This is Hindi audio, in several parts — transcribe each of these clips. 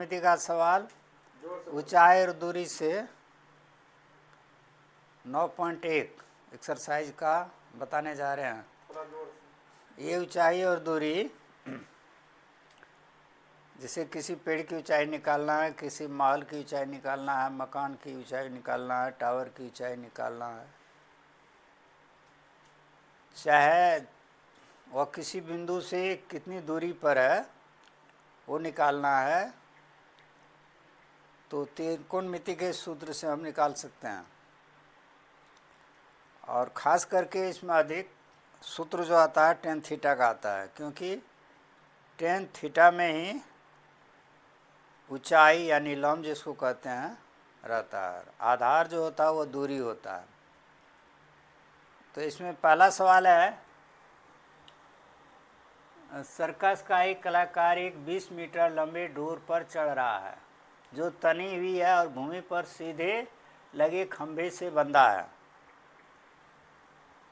समिति का सवाल ऊंचाई और दूरी से 9.1 एक्सरसाइज का बताने जा रहे हैं। ये ऊंचाई और दूरी, जैसे किसी पेड़ की ऊंचाई निकालना है, किसी महल की ऊंचाई निकालना है, मकान की ऊंचाई निकालना है, टावर की ऊंचाई निकालना है, चाहे वह किसी बिंदु से कितनी दूरी पर है वो निकालना है, तो त्रिकोणमिति के सूत्र से हम निकाल सकते हैं। और ख़ास करके इसमें अधिक सूत्र जो आता है टेन थीटा का आता है, क्योंकि टेन थीटा में ही ऊंचाई यानी लंब जिसको कहते हैं रहता है। आधार जो होता है वो दूरी होता है। तो इसमें पहला सवाल है, सर्कस का एक कलाकार एक 20 मीटर लंबे डोर पर चढ़ रहा है जो तनी हुई है और भूमि पर सीधे लगे खंभे से बंधा है।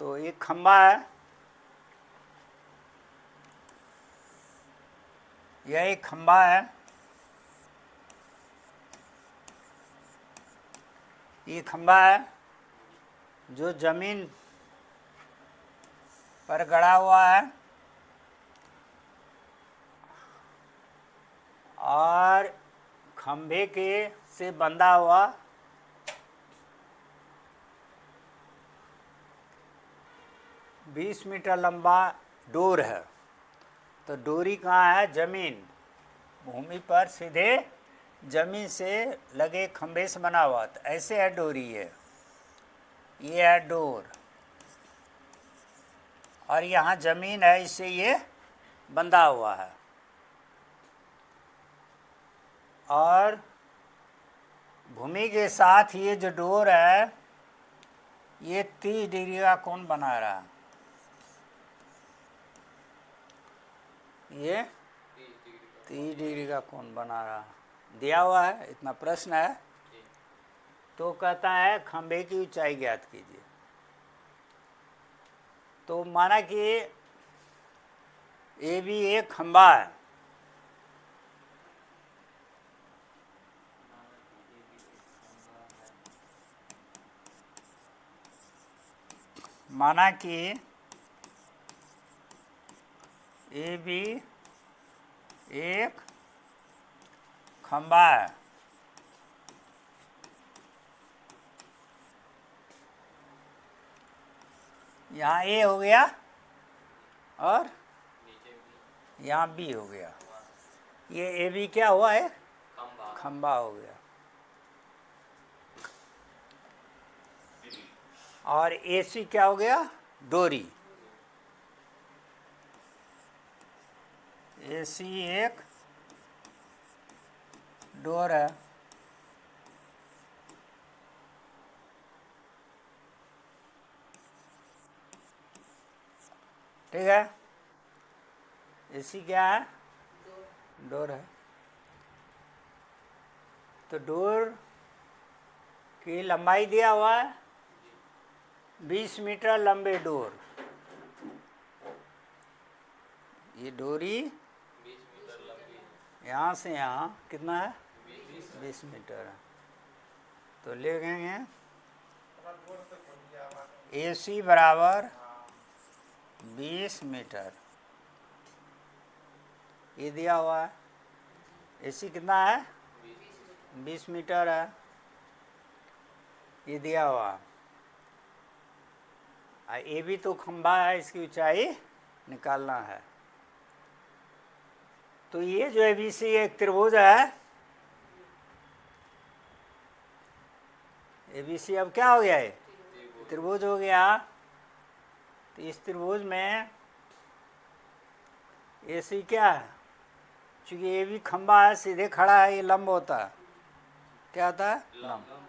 तो एक खंभा है, यह एक खंभा है, ये खंभा है जो जमीन पर गड़ा हुआ है और खंभे के से बंधा हुआ बीस मीटर लंबा डोर है। तो डोरी कहाँ है? जमीन, भूमि पर सीधे जमीन से लगे खंभे से बना हुआ। तो ऐसे है डोरी, ये है डोर और यहाँ जमीन है, इससे ये बंधा हुआ है। और भूमि के साथ ये जो डोर है ये 30 डिग्री का कोण बना रहा है। ये 30 डिग्री का कोण बना रहा दिया हुआ है, इतना प्रश्न है। तो कहता है खंभे की ऊंचाई ज्ञात कीजिए। तो माना कि ये भी एक खंभा है, माना कि ये भी एक खंभा है। यहाँ ए हो गया और यहाँ बी हो गया। ये ए बी क्या हुआ है? खंभा हो गया। और ए सी क्या हो गया? डोरी। ए सी एक डोर है। ठीक है, ए सी क्या है? डोर है। तो डोर की लंबाई दिया हुआ है 20 मीटर लंबे डोर। ये डोरी यहाँ से यहाँ कितना है? 20 मीटर है। तो लिखेंगे ए सी बराबर 20 मीटर, ये दिया हुआ है। ए सी कितना है? 20 मीटर है, ये दिया हुआ। ए भी तो खंभा है, इसकी ऊंचाई निकालना है। तो ये जो है बी सी एक त्रिभुज है। ए बी सी अब क्या हो गया है? त्रिभुज हो गया। तो इस त्रिभुज में ए सी क्या है? चूंकि ये भी खंभा है, सीधे खड़ा है, ये लंब होता है। क्या होता है? लंब।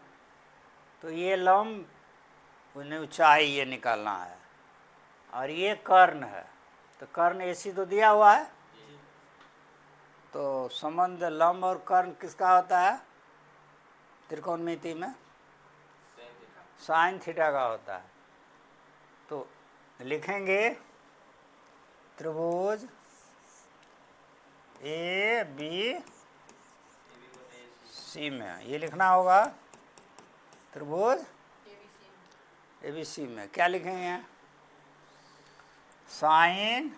तो ये लंब उन्हें ऊंचाई ये निकालना है। और ये कर्ण है। तो कर्ण ए सी तो दिया हुआ है। तो संबंध लंब और कर्ण किसका होता है त्रिकोणमिति में? साइन थीटा का होता है। तो लिखेंगे त्रिभुज ए बी सी में, ये लिखना होगा त्रिभुज ABC में क्या लिखेंगे? Sine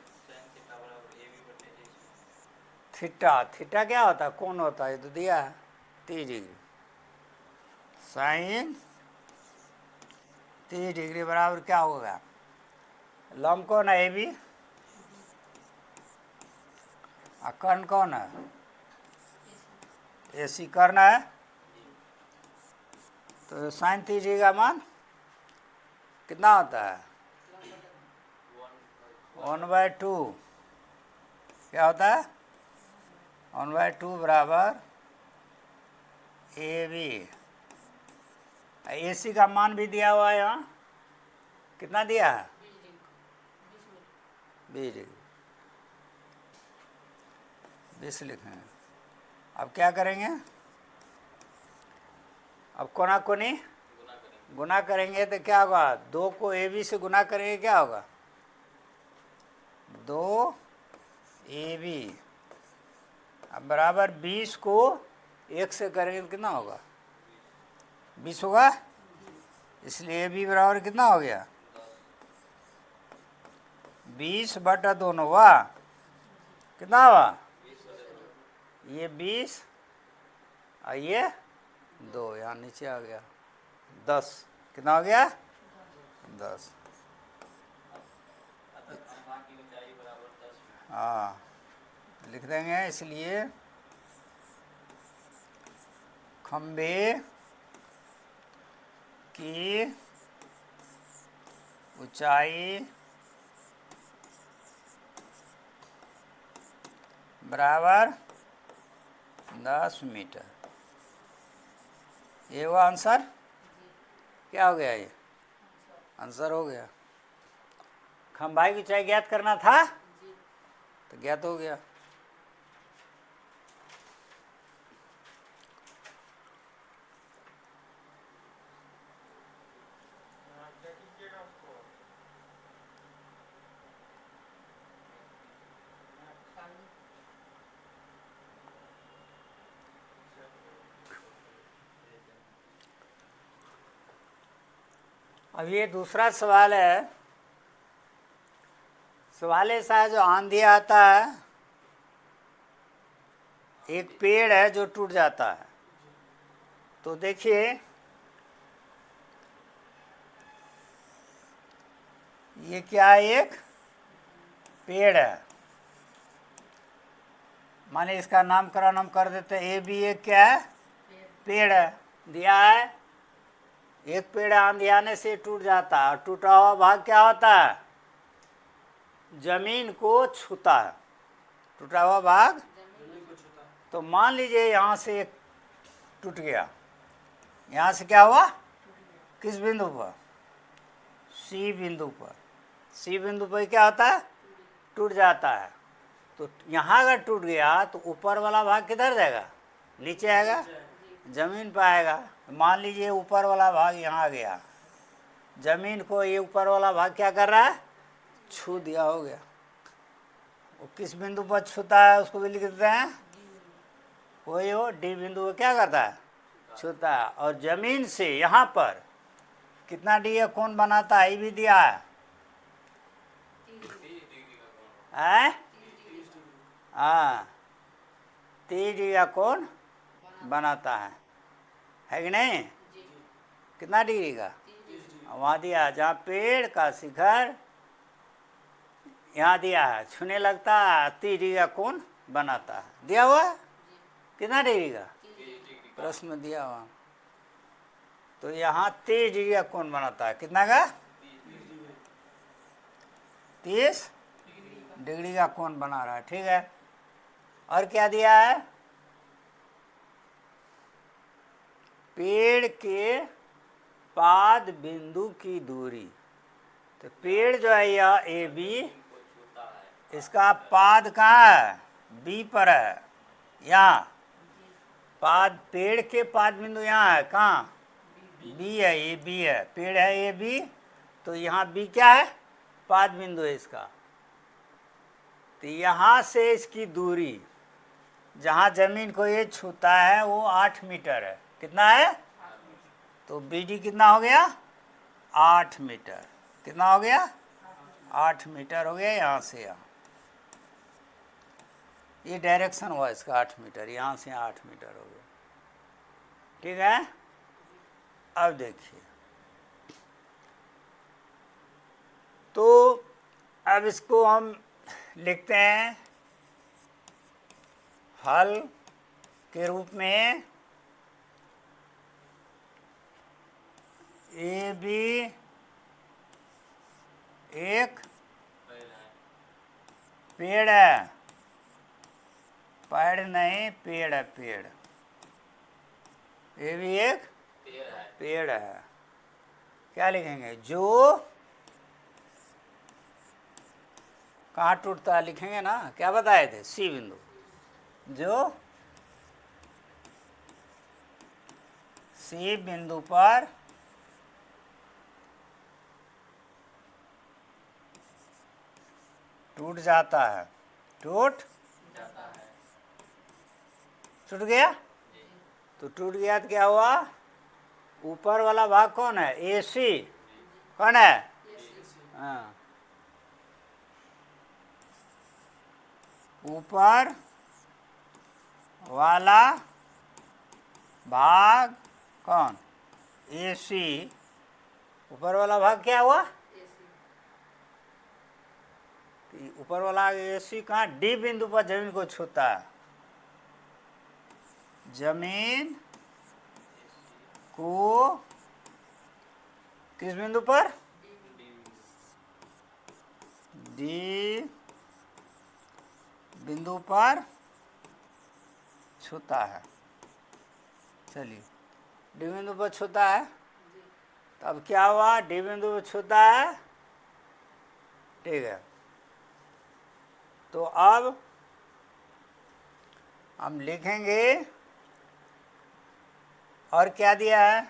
theta. थीटा क्या होता है? कौन होता है? ये तो दिया है 30 डिग्री। साइन 30 डिग्री बराबर क्या होगा? लंब कौन है? AB। और कर्ण कौन है? AC कर्ण है। तो साइन 30 डिग्री का मान कितना होता है? 1/2। क्या होता है? 1/2 बराबर AB। AC का मान भी दिया हुआ है यहाँ, कितना दिया है? 20 डिग्री। 20 लिखेंगे। अब क्या करेंगे? अब कोना कोनी गुना करेंगे तो क्या होगा? 2 को AB से गुना करेंगे, क्या होगा? 2AB। अब बराबर 20 को 1 से करेंगे तो कितना होगा? 20 होगा। इसलिए AB बराबर कितना हो गया? 20/2 हुआ। कितना हुआ? ये 20 और ये 2, यहाँ नीचे आ गया 10। कितना हो गया? 10। हाँ, लिख देंगे। इसलिए खंबे की ऊंचाई बराबर 10 मीटर। ये हुआ आंसर। क्या हो गया? ये आंसर हो गया। खंबाई की ऊंचाई ज्ञात करना था तो ज्ञात हो गया। अब ये दूसरा सवाल है। सवाल ऐसा है, जो आंधी आता है, एक पेड़ है जो टूट जाता है। तो देखिए, ये क्या है? एक पेड़ है। माने इसका नामकरण हम कर देते हैं AB। एक क्या है? पेड़ है। दिया है एक पेड़ आंधी आने से टूट जाता है। टूटा हुआ भाग क्या होता है? जमीन को छूता है। टूटा हुआ भाग तो मान लीजिए यहाँ से एक टूट गया। यहाँ से क्या हुआ? किस बिंदु पर? C बिंदु पर। C बिंदु पर क्या होता है? टूट जाता है। तो यहाँ अगर टूट गया तो ऊपर वाला भाग किधर जाएगा? नीचे आएगा, जमीन पर आएगा। मान लीजिए ऊपर वाला भाग यहाँ गया, जमीन को ये ऊपर वाला भाग क्या कर रहा है? छू दिया। हो गया। वो किस बिंदु पर छूता है उसको भी लिख देते हैं। कोई हो D बिंदु को क्या करता है? छूता है। और जमीन से यहाँ पर कितना D है? कौन बनाता है? ये भी दिया है। हाँ, 30 डिग्री का कोण बनाता है कि नहीं? कितना डिग्री का? वहाँ दिया है जहाँ पेड़ का शिखर यहाँ दिया है, छूने लगता है 30 डिग्री का कोण बनाता है। दिया हुआ है। कितना डिग्री का? प्रश्न में दिया हुआ। तो यहाँ 30 डिग्री का कोण बनाता है। कितना का? 30 डिग्री का कोण बना रहा है। ठीक है। और क्या दिया है? पेड़ के पाद बिंदु की दूरी। तो पेड़ जो है यह AB, इसका पाद कहाँ है? B पर है। यहाँ पाद, पेड़ के पाद बिंदु यहाँ है। कहाँ? B है। AB है। पेड़ है AB, तो यहाँ B क्या है? पाद बिंदु है इसका। तो यहाँ से इसकी दूरी जहाँ जमीन को ये छूता है वो 8 मीटर है। कितना है? तो BD कितना हो गया? 8 मीटर। कितना हो गया? 8 मीटर हो गया यहाँ से यहाँ। ये डायरेक्शन हुआ इसका 8 मीटर, यहाँ से 8 मीटर हो गया। ठीक है। अब देखिए, तो अब इसको हम लिखते हैं हल के रूप में। AB एक पेड़ है, पेड़ नहीं, पेड़ है, पेड़। AB एक पेड़ है। क्या लिखेंगे? जो कहाँ टूटता है लिखेंगे ना, क्या बताए थे? C बिंदु। जो C बिंदु पर टूट जाता है। टूट गया। तो टूट गया तो क्या हुआ? ऊपर वाला भाग कौन है? AC। कौन है? हाँ, ऊपर वाला भाग कौन? AC। ऊपर वाला भाग क्या हुआ? ऊपर वाला AC कहाँ? D बिंदु पर जमीन को छूता है। जमीन को किस बिंदु पर? D बिंदु पर छूता है। चलिए, D बिंदु पर छूता है, तो अब क्या हुआ? D बिंदु पर छूता है। ठीक है। तो अब हम लिखेंगे, और क्या दिया है?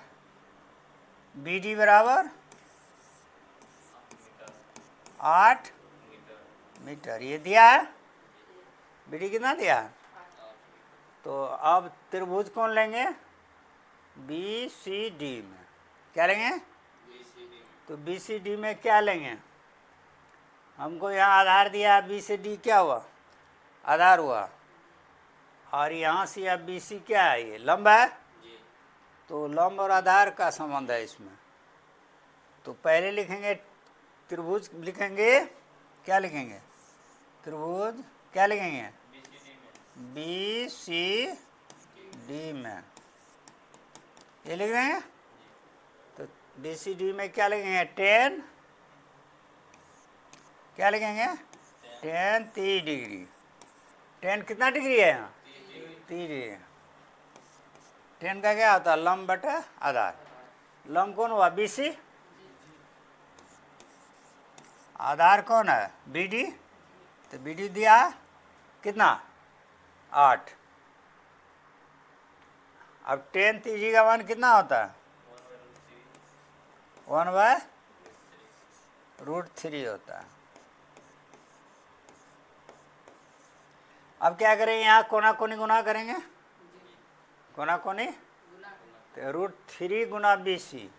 BD बराबर 8 मीटर, ये दिया है। BD कितना दिया है? तो अब त्रिभुज कौन लेंगे? BCD में क्या लेंगे? तो BCD में क्या लेंगे? हमको यहाँ आधार दिया, BCD क्या हुआ? आधार हुआ। और यहाँ से अब BC क्या है? ये लंब है। तो लंब और आधार का संबंध है इसमें। तो पहले लिखेंगे त्रिभुज, लिखेंगे क्या लिखेंगे? त्रिभुज क्या लिखेंगे? BCD में ये लिख देंगे। तो BCD में क्या लिखेंगे? 10, क्या लिखेंगे? 10 30 डिग्री। 10 कितना डिग्री है यहाँ? 30 डिग्री। 10 का क्या होता है? लंब बटा आधार। लंब कौन हुआ? BC। आधार कौन है? BD। तो BD दिया कितना? 8। अब 10 3 का मान कितना होता है? 1/√3 होता है। अब क्या करेंगे? यहाँ कोना कोनी गुना करेंगे। कोना कोनी, तो √3 गुना BC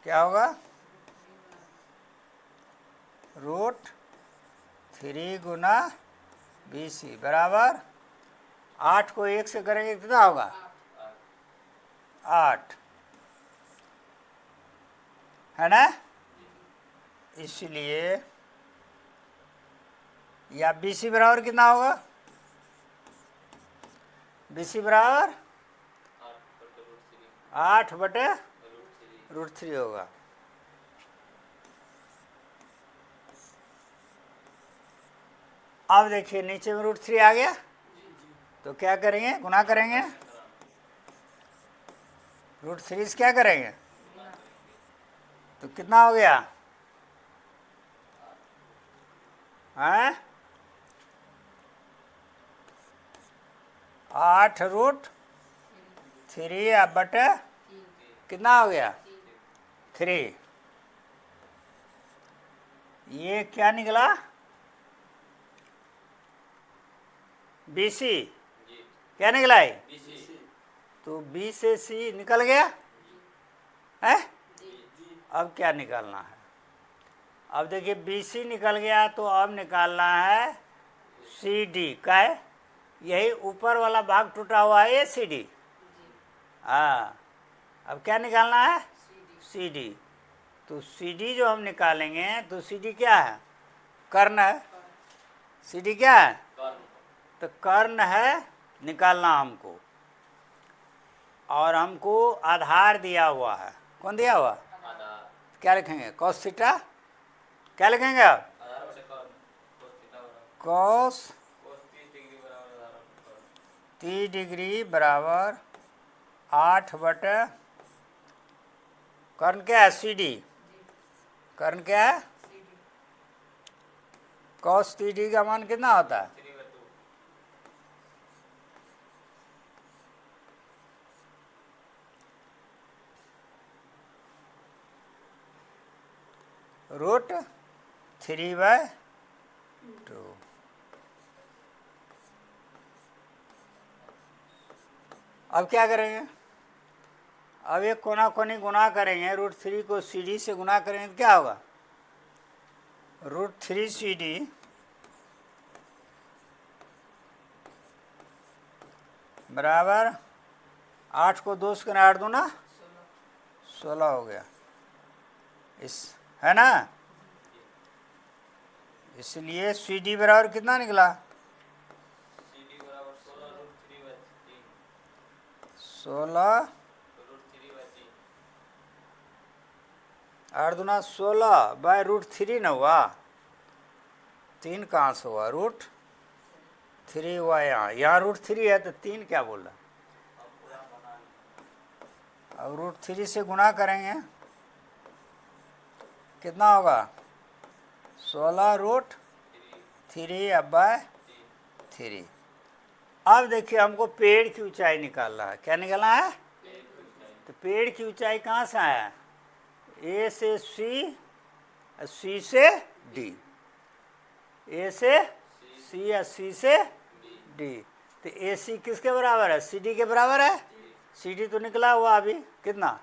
क्या होगा? √3 गुना BC बराबर 8 को 1 से करेंगे कितना होगा? 8 है ना। इसलिए या BC बराबर कितना होगा? BC बराबर 8/√3 होगा। अब देखिए नीचे में √3 आ गया, तो क्या करेंगे? गुना करेंगे। √3 से क्या करेंगे? तो कितना हो गया? हैं? 8√3 अब बटे कितना हो गया? 3। ये क्या निकला? BC क्या निकला है? तो बी से सी निकल गया है। अब क्या निकालना है? अब देखिए बी सी निकल गया, तो अब निकालना है सी डी का है। यही ऊपर वाला भाग टूटा हुआ है, ये सी डी। हाँ, अब क्या निकालना है? C D. तो सी डी जो हम निकालेंगे, तो सी डी क्या है? कर्ण है। सी डी क्या है? तो कर्ण है निकालना हमको, और हमको आधार दिया हुआ है। कौन दिया हुआ? क्या लिखेंगे? Cos theta. क्या लिखेंगे आप? कॉस 30 डिग्री बराबर 8/, कर्ण क्या है? C D. कर्ण क्या है? कॉस 30 का मान कितना होता है? √3/2। अब क्या करेंगे? अब एक कोना कोनी गुना करेंगे, √3 को सी डी से गुना करेंगे तो क्या होगा? √3 सी डी बराबर 8 को 2 से 8 दूना 16 हो गया। इस है ना, इसलिए सी डी बराबर कितना निकला? 16, 8 दूना 16/√3 न हुआ? 3 कहाँ से हुआ? √3 हुआ। यहाँ √3 है तो 3 क्या बोल रहा? अब √3 से गुना करेंगे, कितना होगा? 16√3/3। अब देखिए हमको पेड़ की ऊंचाई निकालना है। क्या निकालना है? तो पेड़ की ऊंचाई कहाँ से आया? ए से सी, सी से डी। ए से सी या सी से डी। तो ए सी किसके बराबर है? सी डी के बराबर है। सी डी तो निकला हुआ अभी कितना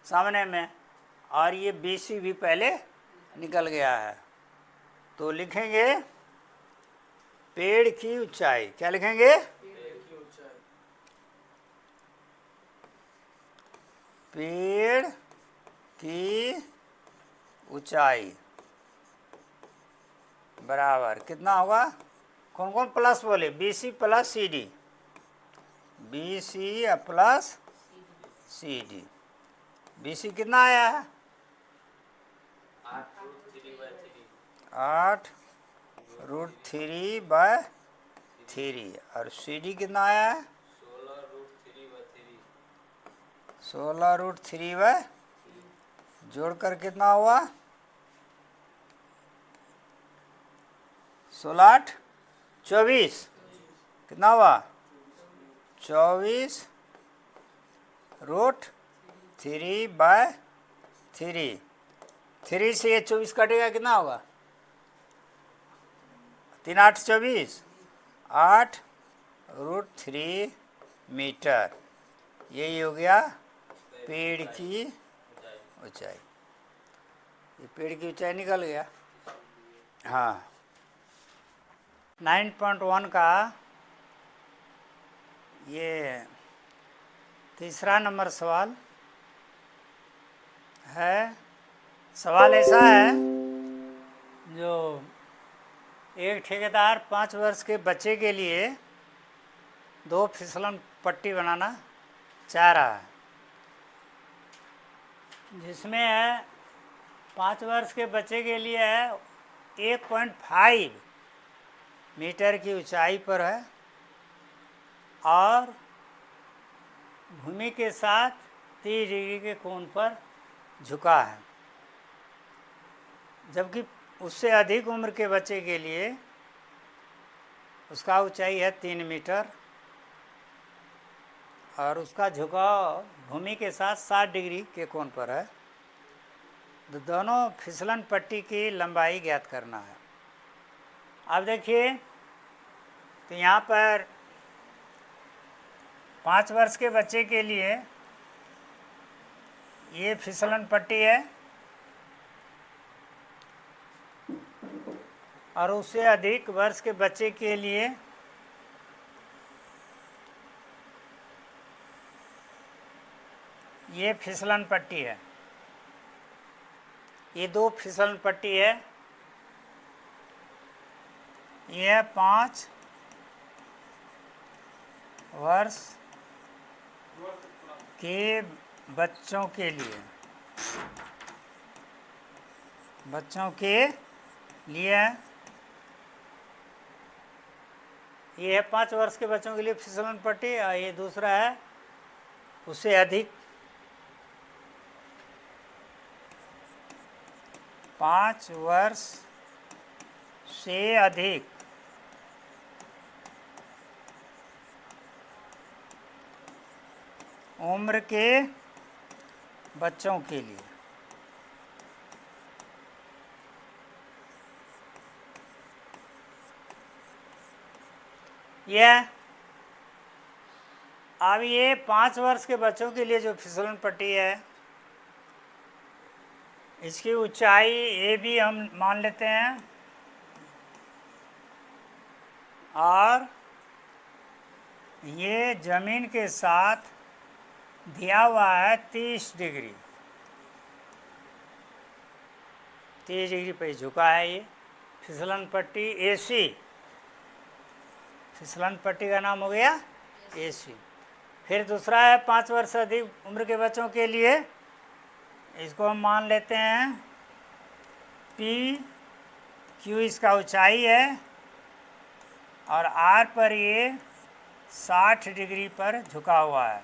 सामने में, और ये बी सी भी पहले निकल गया है। तो लिखेंगे पेड़ की ऊंचाई। क्या लिखेंगे? पेड़ की ऊंचाई बराबर कितना होगा? कौन कौन प्लस बोले? B C plus C D. B C plus C D. B C कितना आया है? 8√3/3। और सी डी कितना आया है? 16√3/, जोड़कर कितना हुआ? 16 8 24। कितना हुआ? 24√3/3। 3 से ये 24 कटेगा, कितना होगा? 3 8 24, 8√3 मीटर। यही हो गया पेड़ की ऊंचाई। ये पेड़ की ऊंचाई निकल गया। हाँ, 9.1 का ये तीसरा नंबर सवाल है। सवाल ऐसा है, जो एक ठेकेदार 5 वर्ष के बच्चे के लिए 2 फिसलन पट्टी बनाना चाह रहा है, जिसमें है 5 वर्ष के बच्चे के लिए है 1.5 मीटर की ऊंचाई पर है, और भूमि के साथ 30 डिग्री के कोण पर झुका है। जबकि उससे अधिक उम्र के बच्चे के लिए उसका ऊंचाई है 3 मीटर, और उसका झुकाव भूमि के साथ 60 डिग्री के कोण पर है। तो दोनों फिसलन पट्टी की लंबाई ज्ञात करना है। अब देखिए, तो यहाँ पर 5 वर्ष के बच्चे के लिए ये फिसलन पट्टी है, और उससे अधिक वर्ष के बच्चे के लिए ये फिसलन पट्टी है। ये 2 फिसलन पट्टी है। ये है 5 वर्ष के बच्चों के लिए, ये है 5 वर्ष के बच्चों के लिए फिसलन पट्टी, और ये दूसरा है उससे अधिक 5 वर्ष से अधिक उम्र के बच्चों के लिए। अब ये 5 वर्ष के बच्चों के लिए जो फिसलन पट्टी है, इसकी ऊंचाई ए भी हम मान लेते हैं, और ये जमीन के साथ दिया हुआ है 30 डिग्री पे झुका है। ये फिसलन पट्टी एसी, फिसलन पट्टी का नाम हो गया एसी। फिर दूसरा है 5 वर्ष से अधिक उम्र के बच्चों के लिए, इसको हम मान लेते हैं पी क्यू इसका ऊंचाई है, और आर पर ये 60 डिग्री पर झुका हुआ है।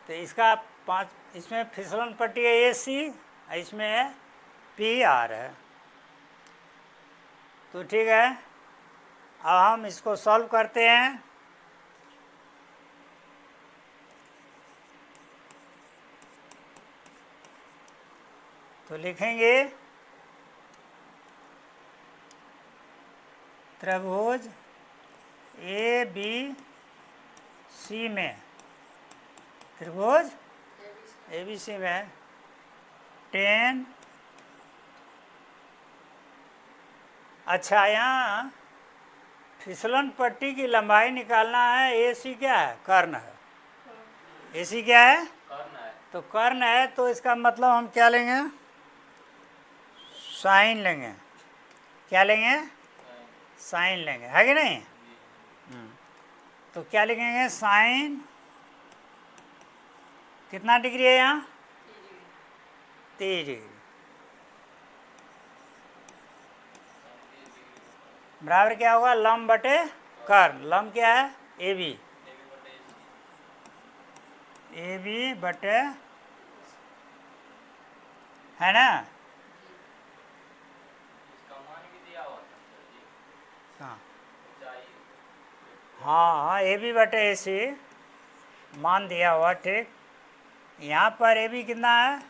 तो इसका 5, इसमें फिसलन पट्टी है एसी, इसमें है पी आर है। तो ठीक है, अब हम इसको सॉल्व करते हैं। तो लिखेंगे त्रिभुज ए बी सी में, त्रिभुज ए बी सी में 10। अच्छा, यहाँ फिसलन पट्टी की लंबाई निकालना है। ए सी क्या है? कर्ण है। ए सी क्या है? तो कर्ण है, तो इसका मतलब हम क्या लेंगे? साइन लेंगे। क्या लेंगे? साइन लेंगे, है कि नहीं? तो क्या लिखेंगे? साइन कितना डिग्री है यहाँ? 30 डिग्री बराबर क्या होगा? लंब बटे कर्ण। लंब क्या है? ए बी, ए बी बटे, है ना? हाँ, ए बी बटे ए सी मान दिया हुआ, ठीक। यहाँ पर ए बी कितना है?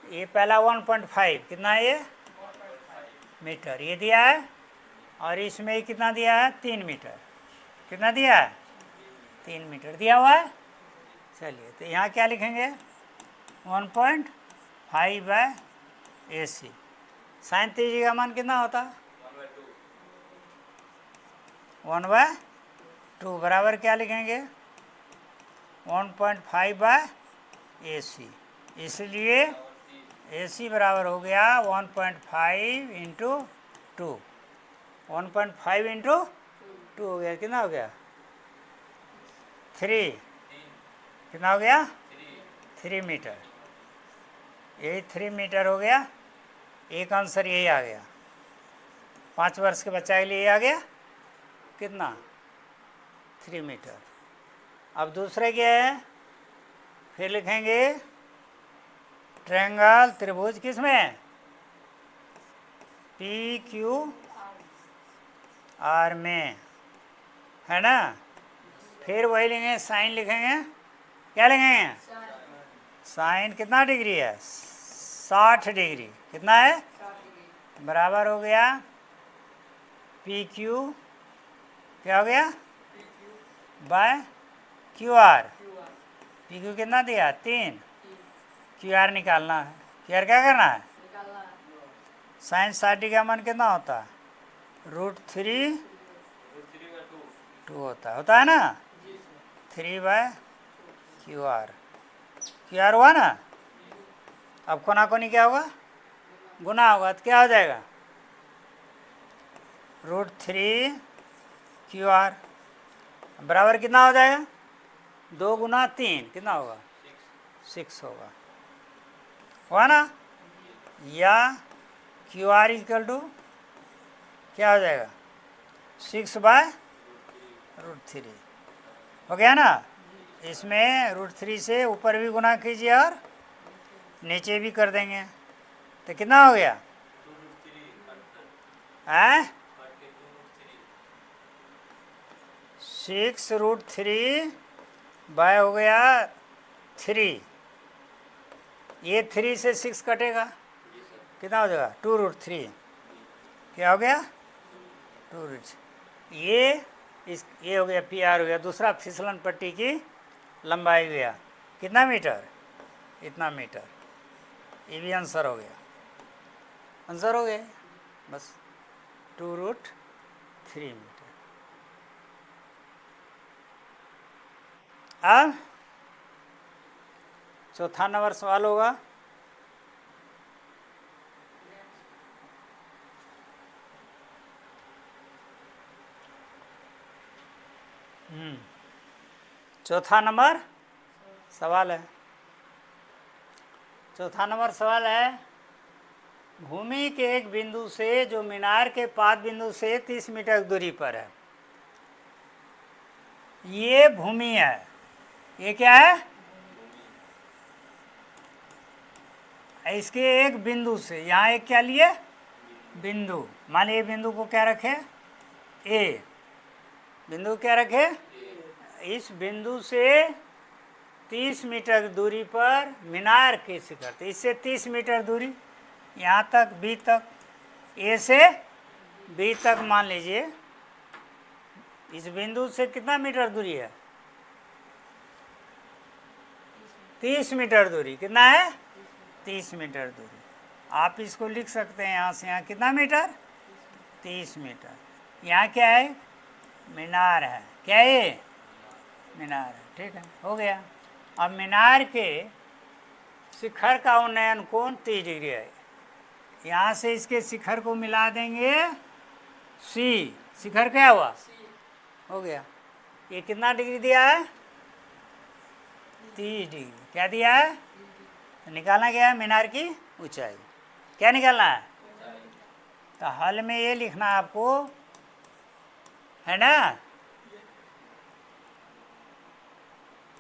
ये पहला 1.5 कितना है? ये मीटर ये दिया है, और इसमें कितना दिया है? 3 मीटर। कितना दिया है? 3 मीटर दिया हुआ है। चलिए, तो यहाँ क्या लिखेंगे? 1.5 बाय ए सी। साइन 30 का मान कितना होता? 1/2 बराबर क्या लिखेंगे? 1.5 बाय ए सी। इसलिए ए सी बराबर हो गया 1.5 इंटू 2। 1.5 इंटू 2 हो गया। कितना हो गया? 3। कितना हो गया? 3 मीटर। यही 3 मीटर हो गया। एक आंसर यही आ गया। 5 वर्ष के बच्चा के लिए ये आ गया कितना? 3 मीटर। अब दूसरे क्या है? फिर लिखेंगे ट्रायंगल त्रिभुज किसमें? पी क्यू आर में, है ना? फिर वही लेंगे, साइन लिखेंगे। क्या लिखेंगे? साइन कितना डिग्री है? 60 डिग्री। कितना है? बराबर हो गया पी क्यू, क्या हो गया? By Q R. P Q कितना दिया 3, क्यू आर निकालना है। क्यू आर क्या करना है? साइन 60 का मान कितना होता है? √3 2 होता है ना। 3/QR। QR हुआ ना। अब कोना कोनी क्या होगा? गुना होगा। तो क्या हो जाएगा? √3QR बराबर कितना हो जाएगा? 2 गुना 3 कितना होगा? 6 होगा। हुआ ना। या QR = क्या हो जाएगा? 6/√3 हो गया ना। इसमें √3 से ऊपर भी गुना कीजिए और नीचे भी कर देंगे तो कितना हो गया? 6√3 बाय हो गया 3। ये 3 से 6 कटेगा, कितना हो जाएगा? 2√3। क्या हो गया? 2√3। ये हो गया PR हो गया। दूसरा फिसलन पट्टी की लंबाई गया कितना मीटर? इतना मीटर। ये भी आंसर हो गया। आंसर हो गया बस 2√3 मीटर। अब चौथा नंबर सवाल होगा। चौथा नंबर सवाल है। चौथा नंबर सवाल है, भूमि के एक बिंदु से जो मीनार के पाद बिंदु से 30 मीटर दूरी पर है। ये भूमि है। ये क्या है? इसके एक बिंदु से, यहाँ एक क्या लिए? बिंदु। मान लीजिए बिंदु को क्या रखे? ए। बिंदु क्या रखे? इस बिंदु से 30 मीटर दूरी पर मीनार के शिखर, तो इससे 30 मीटर दूरी यहाँ तक बी तक, ए से बी तक मान लीजिए। इस बिंदु से कितना मीटर दूरी है? 30 मीटर दूरी। कितना है? 30 मीटर दूरी। आप इसको लिख सकते हैं यहाँ से यहाँ कितना मीटर? 30 मीटर। यहाँ क्या है? मीनार है। क्या है? मीनार है। ठीक है, हो गया। अब मीनार के शिखर का उन्नयन कोण 30 डिग्री है। यहाँ से इसके शिखर को मिला देंगे सी। शिखर क्या हुआ? हो गया। ये कितना डिग्री दिया है? 30 डिग्री। क्या दिया है? तो निकालना क्या है? मीनार की ऊंचाई। क्या निकालना है? तो हल में ये लिखना आपको है ना,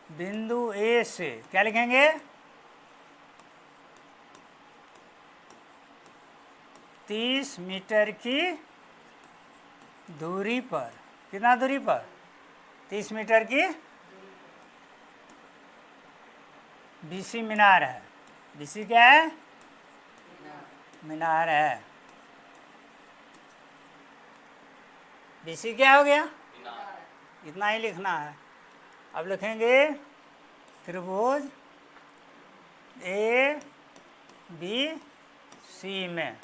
बिंदु ए से क्या लिखेंगे? 30 मीटर की दूरी पर। कितना दूरी पर? 30 मीटर की BC मीनार है। BC क्या है? मीनार है। BC क्या हो गया? इतना ही लिखना है। अब लिखेंगे त्रिभुज ABC में,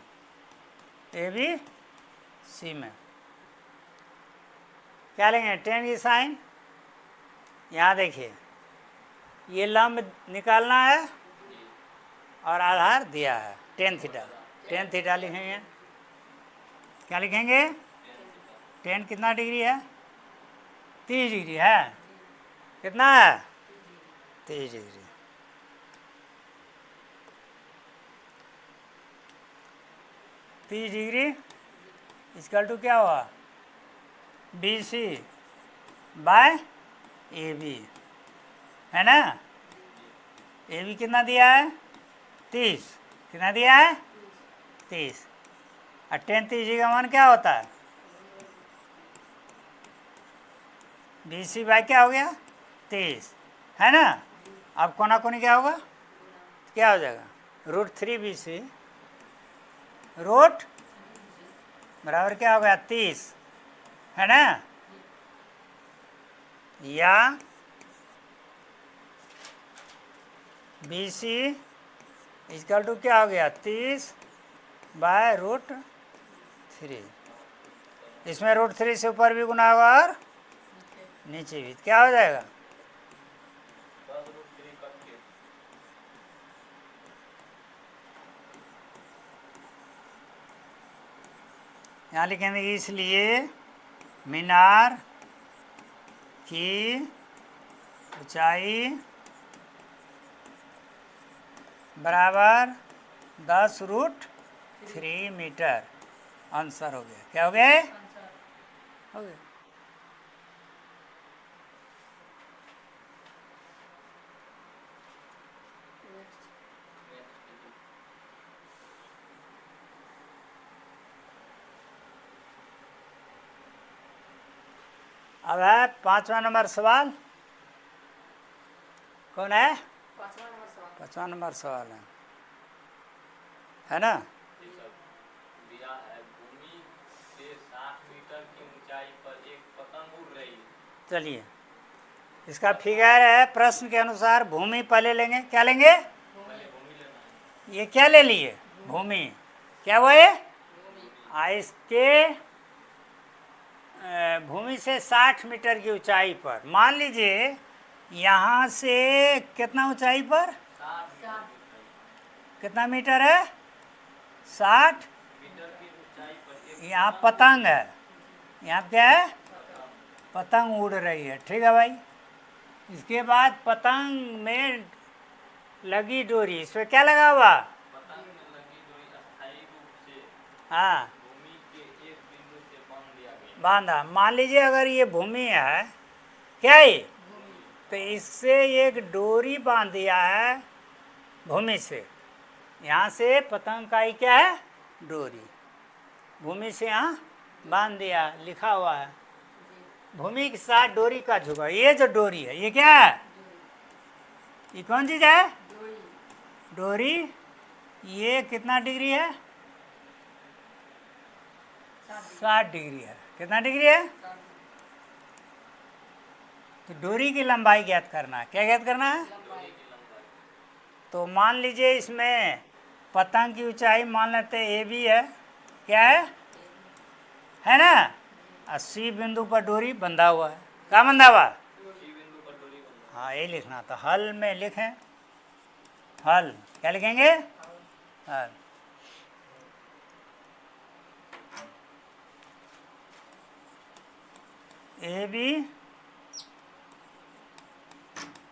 ABC में क्या लेंगे? tan की साइन। यहाँ देखिए ये लंब निकालना है और आधार दिया है tan थीटा। tan थीटा लिखेंगे। क्या लिखेंगे? tan कितना डिग्री है? 30 डिग्री है। कितना है? 30 डिग्री। इक्वल टू क्या हुआ? BC बाय AB है ना। AB कितना दिया है? 30। कितना दिया है? 30। और tan 30 का मान क्या होता है? BC बाय क्या हो गया? 30 है ना। अब कोना कोनी क्या होगा? क्या हो जाएगा? √3 BC रूट बराबर क्या हो गया? 30 है ना। या BC इक्वल टू क्या हो गया 30/√3। इसमें √3 से ऊपर भी गुना होगा और नीचे भी, क्या हो जाएगा? यहाँ लिखेंगे इसलिए मीनार की ऊंचाई बराबर 10√3 मीटर। आंसर हो गया। क्या हो गया? हो गया। अब है 5वां नंबर सवाल। कौन है? 5वां नंबर सवाल है ना? दिया है भूमि से 60 मीटर की ऊंचाई पर एक पतंग उड़ रही है। चलिए, इसका फिगर है प्रश्न के अनुसार। भूमि पहले लेंगे। क्या लेंगे? भूमि लेना है। ये क्या ले लिए? भूमि। क्या वो है? इसके भूमि से 60 मीटर की ऊंचाई पर, मान लीजिए यहाँ से कितना ऊंचाई पर? 60 कितना मीटर है? 60 मीटर की ऊंचाई पर एक यहाँ पतंग है। यहाँ क्या है? पतंग उड़ रही है। ठीक है भाई। इसके बाद पतंग में लगी डोरी, इसमें क्या लगा हुआ? पतंग में लगी डोरी अस्थायी रूप से हाँ, भूमि के एक बिंदु से बांध दिया गया। बांधा। मान लीजिए अगर ये भूमि है, क्या है? तो इससे एक डोरी बांध दिया है भूमि से। यहाँ से पतंग का ही क्या है? डोरी। भूमि से यहाँ बांध दिया, लिखा हुआ है भूमि के साथ डोरी का झुकाव। ये जो डोरी है ये क्या है? ये कौन चीज है? डोरी। ये कितना डिग्री है? 60 डिग्री है। कितना डिग्री है? तो डोरी की लंबाई ज्ञात करना है। क्या ज्ञात करना है? तो मान लीजिए इसमें पतंग की ऊंचाई मान लेते हैं ए बी है। क्या है ना? 80 बिंदु पर डोरी बंधा हुआ है। क्या बंधा हुआ? हाँ, यही लिखना था। हल में लिखें। हल क्या लिखेंगे? हल। ए बी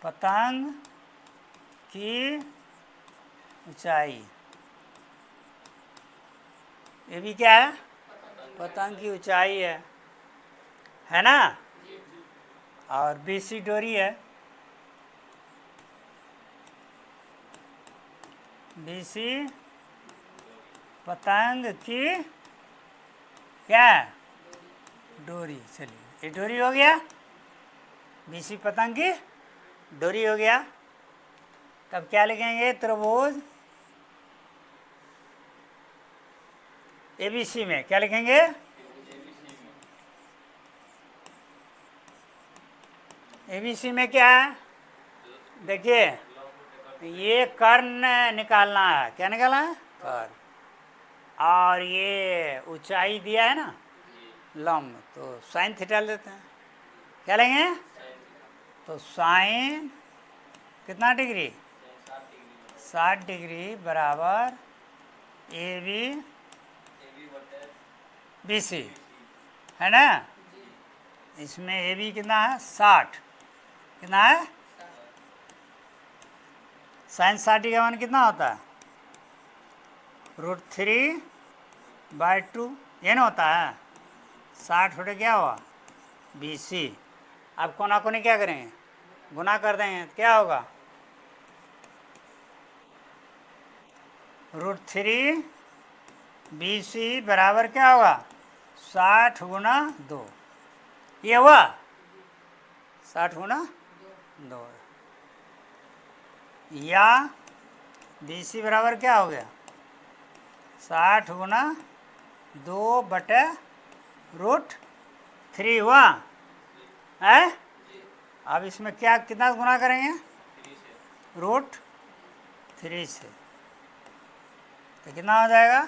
पतंग की ऊंचाई। ए बी क्या है? पतंग की ऊंचाई है ना? और BC डोरी है। BC पतंग की क्या? डोरी। चलिए, ये डोरी हो गया। BC पतंग की डोरी हो गया। तब क्या लिखेंगे? त्रिभुज ABC में क्या लिखेंगे? ABC में क्या है? देखिए, ये कर्ण निकालना है। क्या निकालना है? कर्ण। और ये ऊंचाई दिया है ना लंब, तो साइन थीटा लेते हैं। क्या लेंगे? तो साइन कितना डिग्री? 60 डिग्री बराबर AB BC है ना? इसमें AB कितना है? 60। कितना है? साइन 60 का मान कितना होता है? √3/2। ये ना होता है? 60 होते क्या हुआ? BC। अब कोना कोनी क्या करेंगे? गुना कर देंगे। क्या होगा? √3BC बराबर क्या होगा? 60 गुना 2। ये हुआ 60 गुना 2। या BC बराबर क्या हो गया? 60 गुना 2/√3 हुआ है। अब इसमें क्या कितना गुना करेंगे? 3 से रूट 3 से, तो कितना हो जाएगा?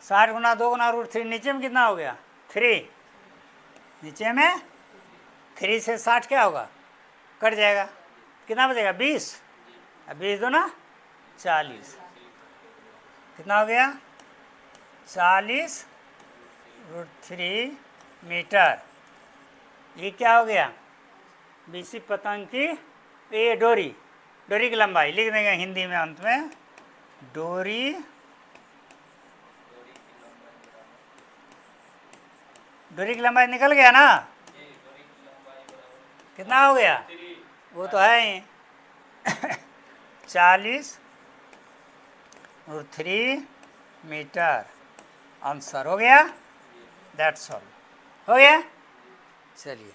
60 गुना 2 गुना रूट 3, नीचे में कितना हो गया? 3, नीचे में 3 से 60 क्या होगा? कट जाएगा, कितना बचेगा? 20, अब 20 दो ना 40, कितना हो गया? 40 रूट 3 मीटर। ये क्या हो गया? बीसी पतंग की ये डोरी की लंबाई लिख देंगे हिंदी में अंत में, डोरी की लंबाई निकल गया ना? कितना हो गया? वो तो है ही 40 रूट 3 मीटर। आंसर हो गया, दैट्स ऑल। हो गया, चलिए।